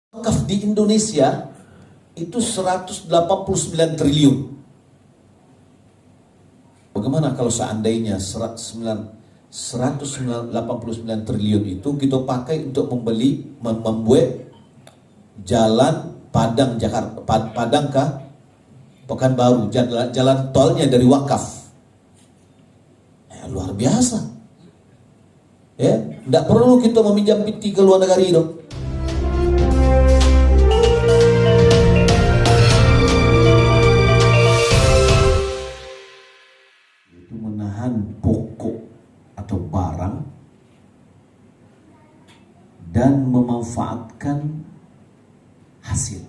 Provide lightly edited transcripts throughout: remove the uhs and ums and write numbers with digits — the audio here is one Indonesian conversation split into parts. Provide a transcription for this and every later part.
Wakaf di Indonesia itu 189 triliun. Bagaimana kalau seandainya 189 triliun itu kita pakai untuk membuat jalan Padang Jakarta, Padang ke Pekanbaru, jalan tolnya dari wakaf. Luar biasa. Ya, tidak perlu kita meminjam PT ke luar negara itu. Itu menahan pokok atau barang dan memanfaatkan hasil.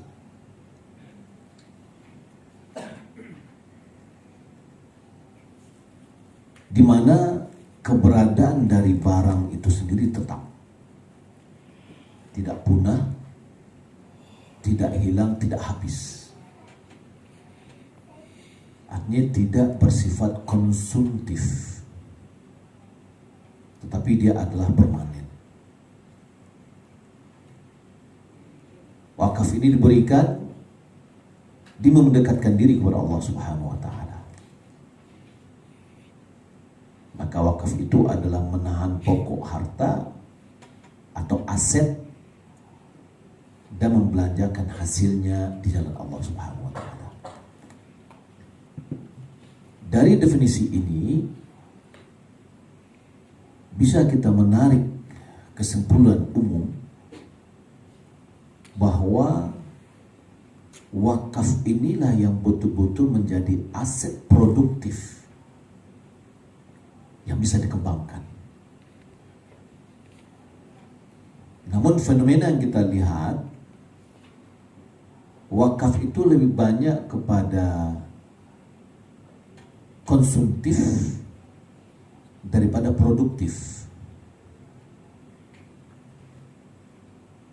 Di mana keberadaan dari barang itu sendiri tetap, tidak punah, tidak hilang, tidak habis. Artinya tidak bersifat konsumtif, tetapi dia adalah permanen. Wakaf ini diberikan demi mendekatkan diri kepada Allah Subhanahu wa Ta'ala. Maka wakaf itu adalah menahan pokok harta atau aset dan membelanjakan hasilnya di jalan Allah Subhanahu wa Ta'ala. Dari definisi ini bisa kita menarik kesimpulan umum bahwa wakaf inilah yang betul-betul menjadi aset produktif yang bisa dikembangkan. Namun fenomena yang kita lihat, wakaf itu lebih banyak kepada konsumtif daripada produktif.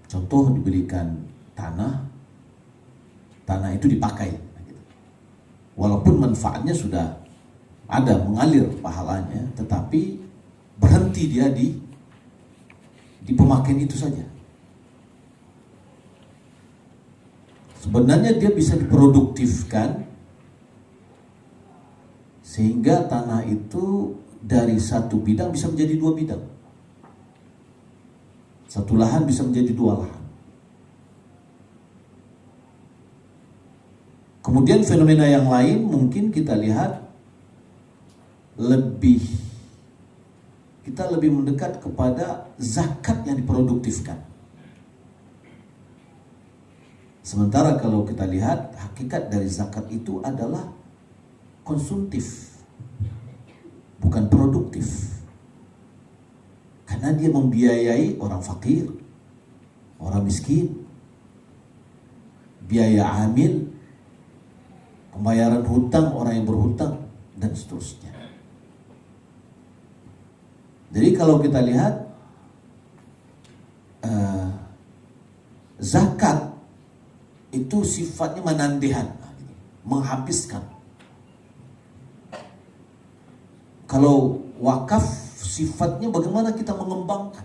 Contoh, diberikan tanah itu dipakai, walaupun manfaatnya sudah ada, mengalir pahalanya, tetapi berhenti dia di pemakaian itu saja. Sebenarnya dia bisa diproduktifkan sehingga tanah itu dari satu bidang bisa menjadi dua bidang. Satu lahan bisa menjadi dua lahan. Kemudian fenomena yang lain mungkin kita lihat kita lebih mendekat kepada zakat yang diproduktifkan. Sementara kalau kita lihat hakikat dari zakat itu adalah konsumtif, bukan produktif. Karena dia membiayai orang fakir, orang miskin, biaya amil, pembayaran hutang orang yang berhutang, dan seterusnya. Jadi kalau kita lihat zakat itu sifatnya menandihan, menghabiskan. Kalau wakaf sifatnya bagaimana kita mengembangkan.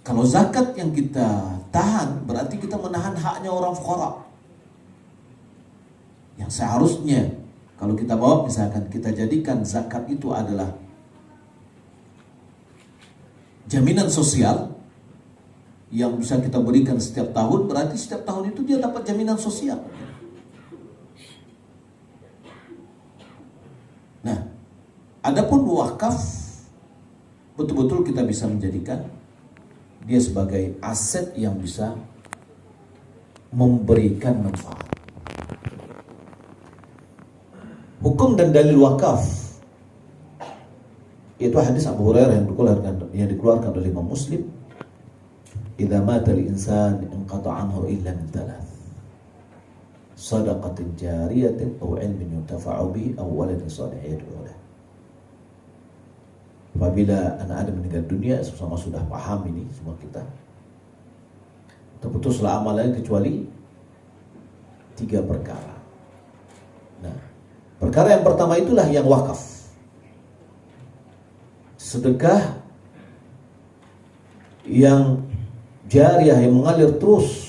Kalau zakat yang kita tahan berarti kita menahan haknya orang fuqara. Yang seharusnya kalau kita bawa, misalkan kita jadikan zakat itu adalah jaminan sosial yang bisa kita berikan setiap tahun, berarti setiap tahun itu dia dapat jaminan sosial. Nah, adapun wakaf betul-betul kita bisa menjadikan dia sebagai aset yang bisa memberikan manfaat. Hukum dan dalil wakaf, itu hadis Abu Hurairah yang dikeluarkan oleh Imam Muslim. Idza mata al-insan inqata anhu illa min thalath: shadaqatin jariyatin aw ilmin yuntafa'u bihi aw waladin salihin yad'u lahu. Apabila anak Adam meninggal dunia, sama sudah paham ini semua kita, terputuslah amalan kecuali 3 perkara. Nah, perkara yang pertama itulah yang wakaf. Sedekah yang Jariyah yang mengalir terus.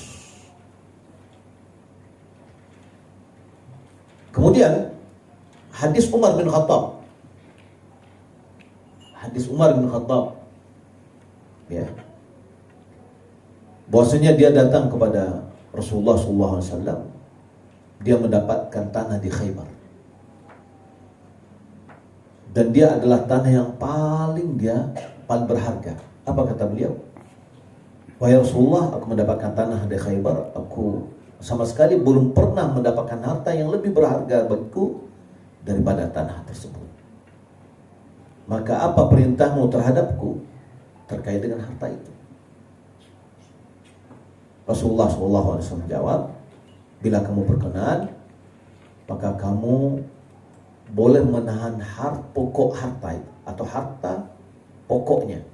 Kemudian hadis Umar bin Khattab. Hadis Umar bin Khattab, ya, bahwasanya dia datang kepada Rasulullah SAW. Dia mendapatkan tanah di Khaybar, dan dia adalah tanah yang paling berharga. Apa kata beliau? Wahai Rasulullah, aku mendapatkan tanah di Khaybar. Aku sama sekali belum pernah mendapatkan harta yang lebih berharga bagiku daripada tanah tersebut. Maka apa perintahmu terhadapku terkait dengan harta itu? Rasulullah SAW menjawab, bila kamu berkenan, maka kamu boleh menahan pokok harta itu, atau harta pokoknya,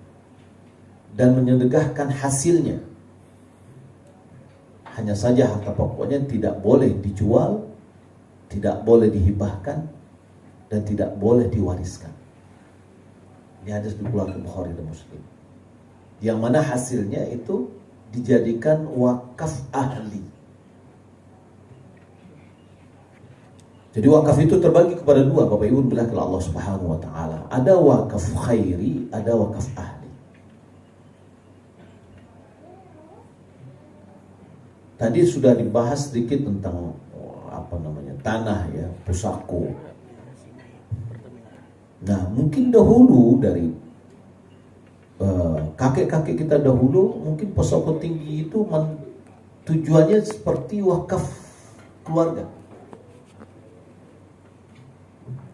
dan menyedekahkan hasilnya. Hanya saja harta pokoknya tidak boleh dijual, tidak boleh dihibahkan, dan tidak boleh diwariskan. Ini hadis dikeluarkan Bukhari dan Muslim. Yang mana hasilnya itu dijadikan wakaf ahli. Jadi wakaf itu terbagi kepada dua, Bapak Ibu bilang ke Allah Subhanahu wa taala. Ada wakaf khairi, ada wakaf ahli. Tadi sudah dibahas sedikit tentang tanah, ya, pusako. Nah, mungkin dahulu dari kakek-kakek kita dahulu, mungkin pusako tinggi itu tujuannya seperti wakaf keluarga.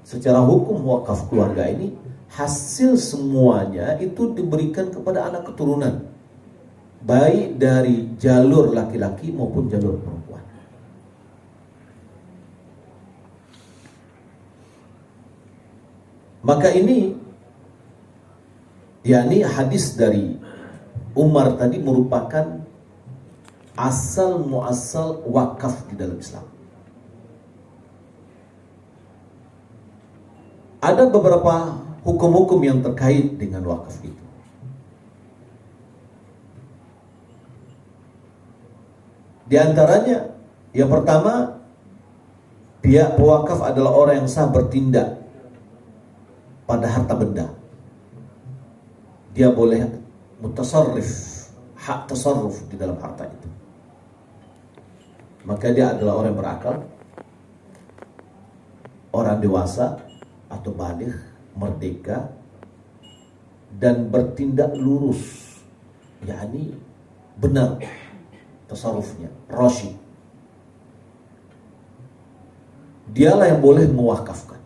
Secara hukum wakaf keluarga ini hasil semuanya itu diberikan kepada anak keturunan, baik dari jalur laki-laki maupun jalur perempuan. Maka ini, yakni hadis dari Umar tadi merupakan asal muasal wakaf di dalam Islam. Ada beberapa hukum-hukum yang terkait dengan wakaf itu. Di antaranya, yang pertama, pihak pewakaf adalah orang yang sah bertindak pada harta benda. Dia boleh mutasarrif, hak tasarruf di dalam harta itu. Maka dia adalah orang yang berakal, orang dewasa atau baligh, merdeka, dan bertindak lurus, yakni benar tasarrufnya, rasyid. Dialah yang boleh mewakafkan.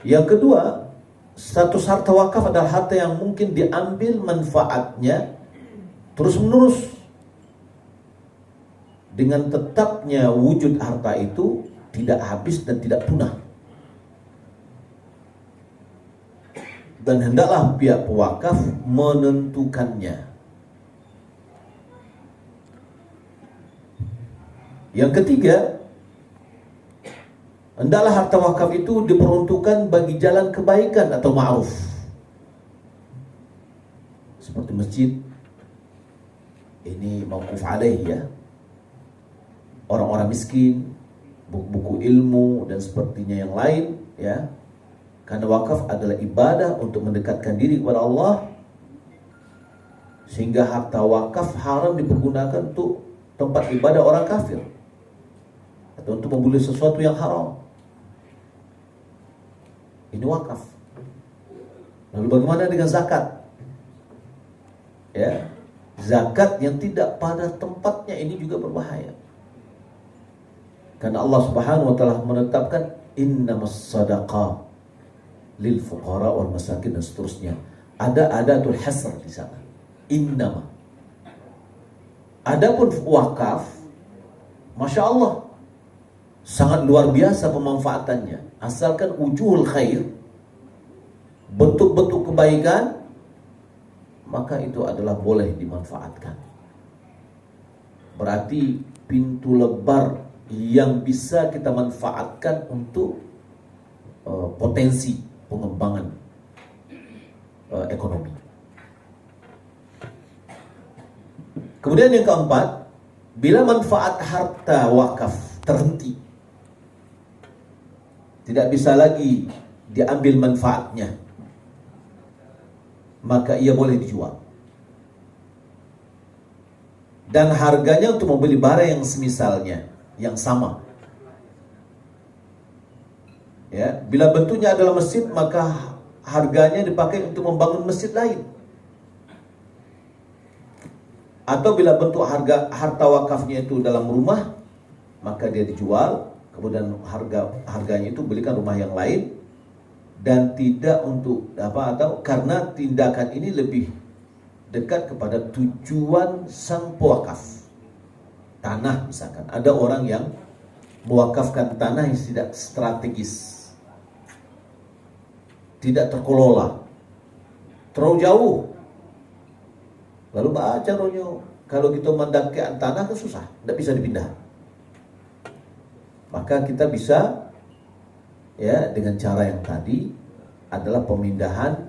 Yang kedua, status harta wakaf adalah harta yang mungkin diambil manfaatnya terus menerus. Dengan tetapnya wujud harta itu tidak habis dan tidak punah. Dan hendaklah pihak pewakaf menentukannya. Yang ketiga, hendaklah harta wakaf itu diperuntukkan bagi jalan kebaikan atau ma'ruf, seperti masjid. Ini mauquf alaih, ya, orang-orang miskin, buku-buku ilmu, dan sepertinya yang lain, ya. Karena wakaf adalah ibadah untuk mendekatkan diri kepada Allah, sehingga harta wakaf haram dipergunakan untuk tempat ibadah orang kafir atau untuk membeli sesuatu yang haram. Ini wakaf. Lalu bagaimana dengan zakat? Ya, zakat yang tidak pada tempatnya ini juga berbahaya. Karena Allah Subhanahu wa taala menetapkan innamas sadaqah lil fuqara wal masakin dan seterusnya. Ada adatul hasr di sana. Innama. Adapun wakaf, Masya Allah, sangat luar biasa pemanfaatannya. Asalkan wujuhul khair, bentuk-bentuk kebaikan, maka itu adalah boleh dimanfaatkan. Berarti pintu lebar yang bisa kita manfaatkan untuk potensi pengembangan ekonomi. Kemudian yang keempat, bila manfaat harta wakaf terhenti, tidak bisa lagi diambil manfaatnya, maka ia boleh dijual. Dan harganya untuk membeli barang yang semisalnya, yang sama. Ya, bila bentuknya adalah masjid, maka harganya dipakai untuk membangun masjid lain. Atau bila bentuk harta wakafnya itu dalam rumah, maka dia dijual, kemudian harganya itu belikan rumah yang lain, dan tidak untuk atau karena tindakan ini lebih dekat kepada tujuan sang pewakaf. Tanah misalkan, ada orang yang mewakafkan tanah yang tidak strategis, tidak terkelola, terlalu jauh. Lalu baca ronyo, kalau kita mendaki tanah kan susah, tidak bisa dipindah. Maka kita bisa, ya, dengan cara yang tadi adalah pemindahan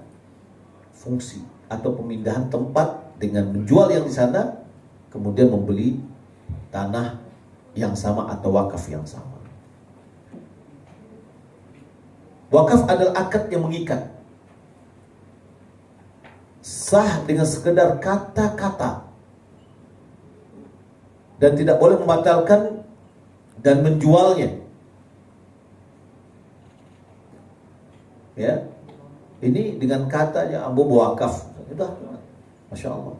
fungsi atau pemindahan tempat dengan menjual yang di sana, kemudian membeli tanah yang sama atau wakaf yang sama. Wakaf adalah akad yang mengikat, sah dengan sekedar kata-kata, dan tidak boleh membatalkan dan menjualnya. Ya, ini dengan katanya Abu wakaf, sudah, masya Allah.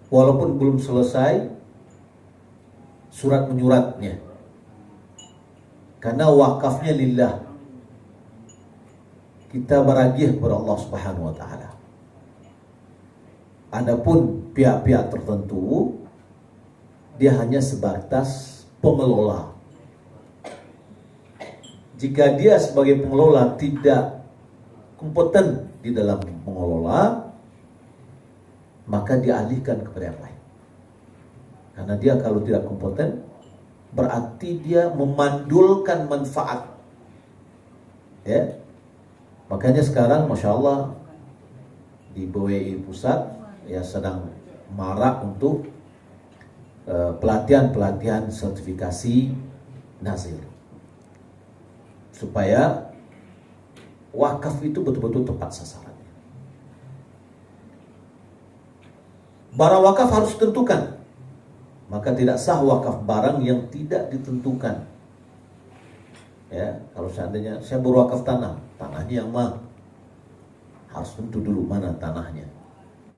Walaupun belum selesai surat menyuratnya, karena wakafnya lillah. Kita beragih kepada Allah Subhanahu wa taala. Adapun pihak-pihak tertentu, dia hanya sebatas pengelola. Jika dia sebagai pengelola tidak kompeten di dalam mengelola, maka dialihkan kepada yang lain. Karena dia kalau tidak kompeten, berarti dia memandulkan manfaat. Ya, makanya sekarang masya Allah di BWI pusat ya sedang marak untuk pelatihan sertifikasi nazir, supaya wakaf itu betul-betul tepat sasarannya. Barang wakaf harus ditentukan, maka tidak sah wakaf barang yang tidak ditentukan. Ya, kalau seandainya saya berwakaf tanah, tanahnya yang mana? Harus tentu dulu mana tanahnya.